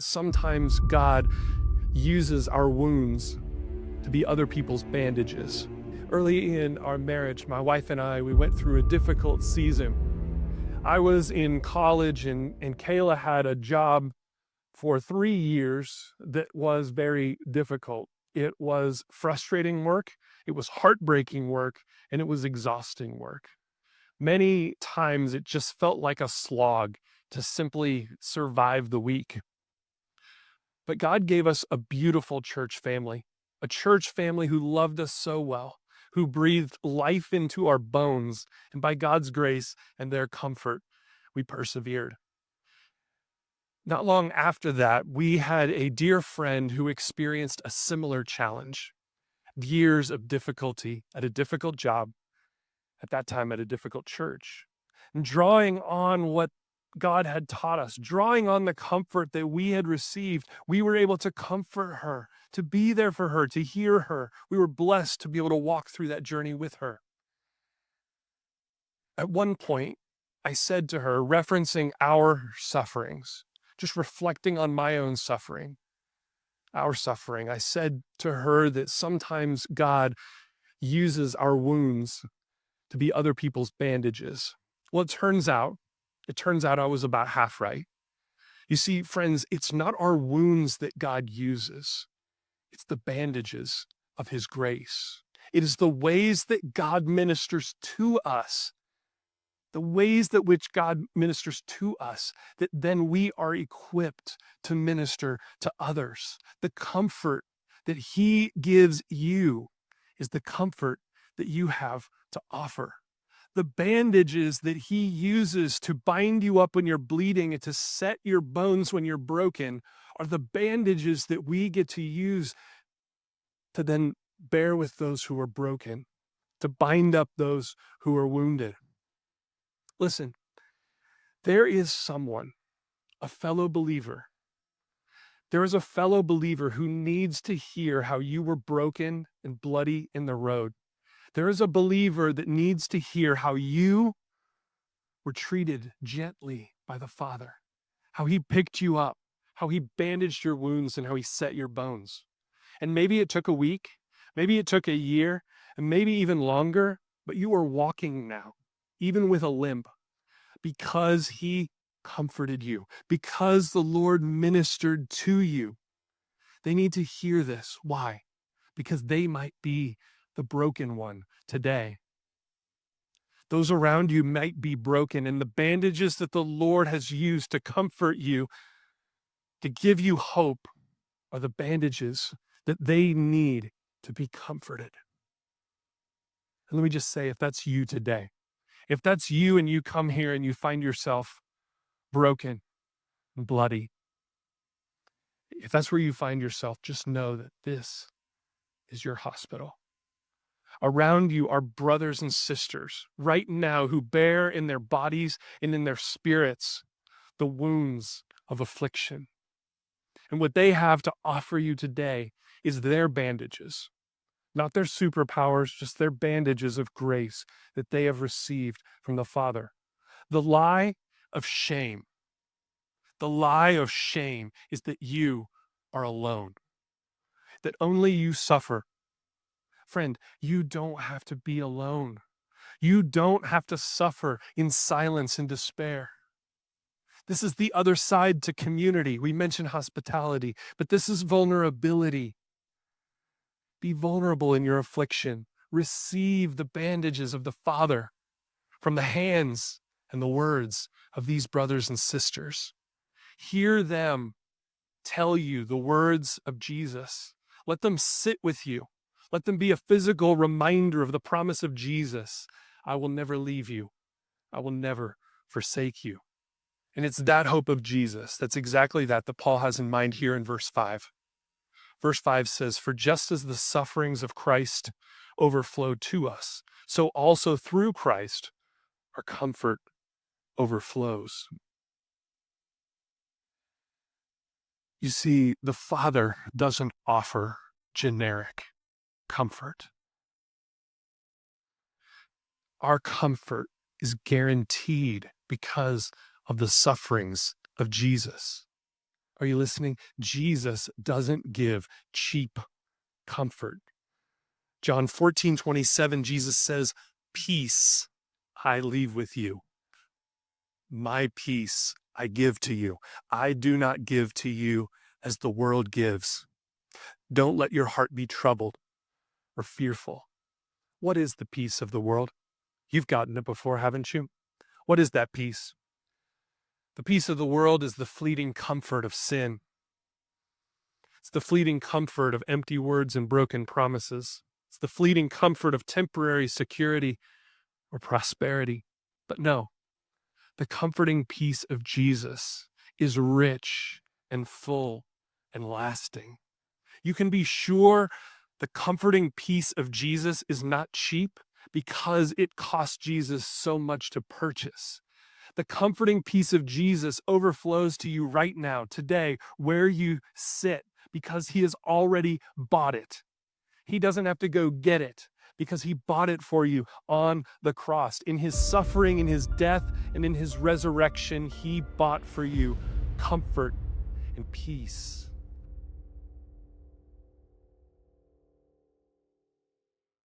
Sometimes God uses our wounds to be other people's bandages. Early in our marriage, my wife and I, we went through a difficult season. I was in college and Kayla had a job for 3 years that was very difficult. It was frustrating work, it was heartbreaking work, and it was exhausting work. Many times it just felt like a slog to simply survive the week. But God gave us a beautiful church family, a church family who loved us so well, who breathed life into our bones. And by God's grace and their comfort, we persevered. Not long after that, we had a dear friend who experienced a similar challenge. Years of difficulty at a difficult job, at that time at a difficult church, and drawing on what God had taught us, drawing on the comfort that we had received, we were able to comfort her, to be there for her, to hear her. We were blessed to be able to walk through that journey with her. At one point, I said to her, referencing our sufferings, just reflecting on my own suffering, our suffering, I said to her that sometimes God uses our wounds to be other people's bandages. Well, it turns out I was about half right. You see, friends, it's not our wounds that God uses. It's the bandages of his grace. It is the ways that God ministers to us, the ways that which God ministers to us, that then we are equipped to minister to others. The comfort that he gives you is the comfort that you have to offer. The bandages that he uses to bind you up when you're bleeding and to set your bones when you're broken are the bandages that we get to use to then bear with those who are broken, to bind up those who are wounded. Listen, there is someone, a fellow believer. There is a fellow believer who needs to hear how you were broken and bloody in the road. There is a believer that needs to hear how you were treated gently by the Father, how he picked you up, how he bandaged your wounds, and how he set your bones. And maybe it took a week, maybe it took a year, and maybe even longer, but you are walking now, even with a limp, because he comforted you, because the Lord ministered to you. They need to hear this. Why? Because they might be the broken one today. Those around you might be broken, and the bandages that the Lord has used to comfort you, to give you hope, are the bandages that they need to be comforted. And let me just say, if that's you today, if that's you and you come here and you find yourself broken and bloody, if that's where you find yourself, just know that this is your hospital. Around you are brothers and sisters right now who bear in their bodies and in their spirits the wounds of affliction. And what they have to offer you today is their bandages, not their superpowers, just their bandages of grace that they have received from the Father. The lie of shame, the lie of shame is that you are alone, that only you suffer. Friend, you don't have to be alone. You don't have to suffer in silence and despair. This is the other side to community. We mentioned hospitality, but this is vulnerability. Be vulnerable in your affliction. Receive the bandages of the Father from the hands and the words of these brothers and sisters. Hear them tell you the words of Jesus. Let them sit with you. Let them be a physical reminder of the promise of Jesus. I will never leave you. I will never forsake you. And it's that hope of Jesus, that's exactly that Paul has in mind here in verse 5. Verse 5 says, "For just as the sufferings of Christ overflow to us, so also through Christ our comfort overflows." You see, the Father doesn't offer generic comfort. Our comfort is guaranteed because of the sufferings of Jesus. Are you listening? Jesus doesn't give cheap comfort. John 14:27, Jesus says, "Peace I leave with you. My peace I give to you. I do not give to you as the world gives. Don't let your heart be troubled or fearful." What is the peace of the world? You've gotten it before, haven't you? What is that peace? The peace of the world is the fleeting comfort of sin. It's the fleeting comfort of empty words and broken promises. It's the fleeting comfort of temporary security or prosperity. But no, the comforting peace of Jesus is rich and full and lasting. You can be sure the comforting peace of Jesus is not cheap because it cost Jesus so much to purchase. The comforting peace of Jesus overflows to you right now, today, where you sit, because he has already bought it. He doesn't have to go get it because he bought it for you on the cross. In his suffering, in his death, and in his resurrection, he bought for you comfort and peace.